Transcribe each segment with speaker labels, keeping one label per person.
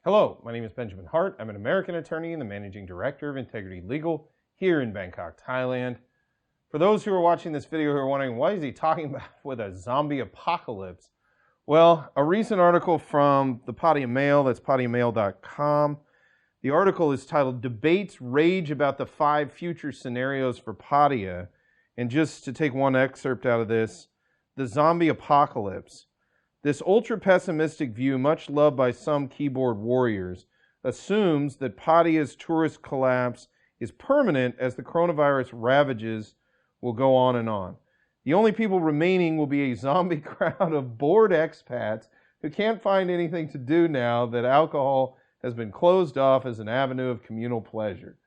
Speaker 1: Hello, my name is Benjamin Hart. I'm an American attorney and the managing director of Integrity Legal here in Bangkok, Thailand. For those who are watching this video who are wondering, why is he talking about with a zombie apocalypse? Well, a recent article from the Pattaya Mail, that's pattayamail.com. The article is titled Debates Rage About the 5 Future Scenarios for Pattaya. And just to take one excerpt out of this, the zombie apocalypse. This ultra-pessimistic view, much loved by some keyboard warriors, assumes that Pattaya's tourist collapse is permanent as the coronavirus ravages will go on and on. The only people remaining will be a zombie crowd of bored expats who can't find anything to do now that alcohol has been closed off as an avenue of communal pleasure.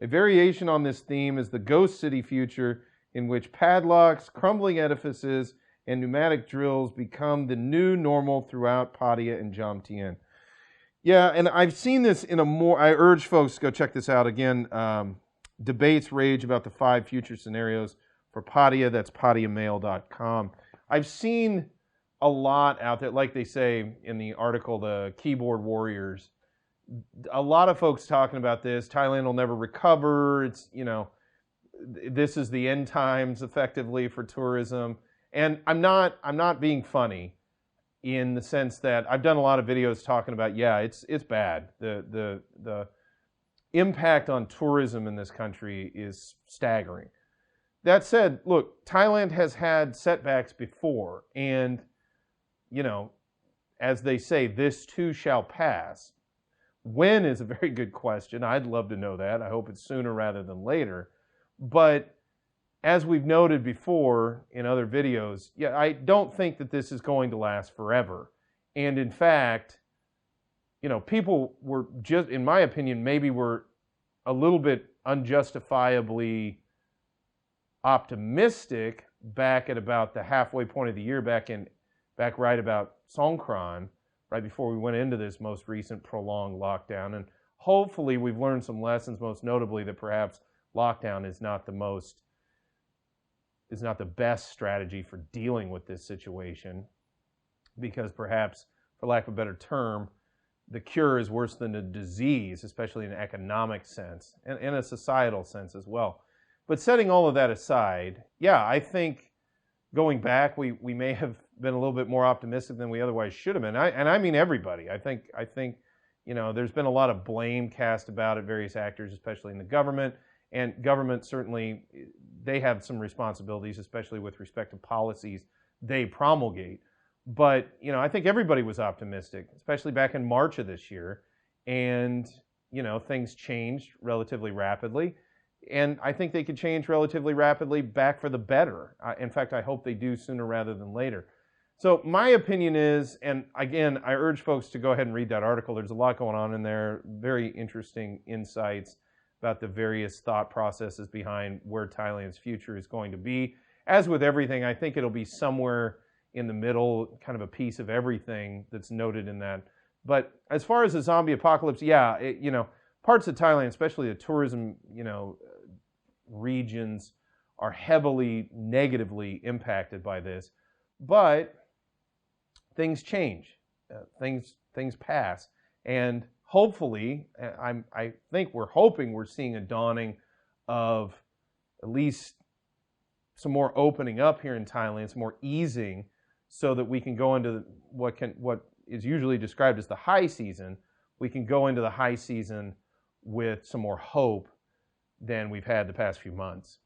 Speaker 1: A variation on this theme is the ghost city future in which padlocks, crumbling edifices, and pneumatic drills become the new normal throughout Pattaya and Jomtien. Yeah, and I've seen this in a more, I urge folks to go check this out again. Debates rage about the 5 future scenarios for Pattaya. That's pattayamail.com. I've seen a lot out there, like they say in the article, the keyboard warriors. A lot of folks talking about this. Thailand will never recover. It's, this is the end times effectively for tourism. And I'm not being funny in the sense that I've done a lot of videos talking about, yeah, it's bad. The impact on tourism in this country is staggering. That said, look, Thailand has had setbacks before, and as they say, this too shall pass. When is a very good question. I'd love to know that. I hope it's sooner rather than later. But as we've noted before in other videos, yeah, I don't think that this is going to last forever. And in fact, people were just, in my opinion, maybe were a little bit unjustifiably optimistic back at about the halfway point of the year, back right about Songkran, right before we went into this most recent prolonged lockdown. And hopefully we've learned some lessons, most notably that perhaps lockdown is not the best strategy for dealing with this situation, because perhaps, for lack of a better term, the cure is worse than the disease, especially in an economic sense and in a societal sense as well. But setting all of that aside, yeah, I think going back, we may have been a little bit more optimistic than we otherwise should have been. And I mean everybody. I think there's been a lot of blame cast about it, various actors, especially in the government. And government certainly, they have some responsibilities, especially with respect to policies they promulgate. But, I think everybody was optimistic, especially back in March of this year. And, things changed relatively rapidly. And I think they could change relatively rapidly back for the better. In fact, I hope they do sooner rather than later. So my opinion is, and again, I urge folks to go ahead and read that article. There's a lot going on in there, very interesting insights about the various thought processes behind where Thailand's future is going to be. As with everything, I think it'll be somewhere in the middle, kind of a piece of everything that's noted in that. But as far as the zombie apocalypse, yeah, parts of Thailand, especially the tourism, regions, are heavily negatively impacted by this. But things change, things pass, and hopefully, I think we're hoping we're seeing a dawning of at least some more opening up here in Thailand, some more easing, so that we can go into what is usually described as the high season. We can go into the high season with some more hope than we've had the past few months.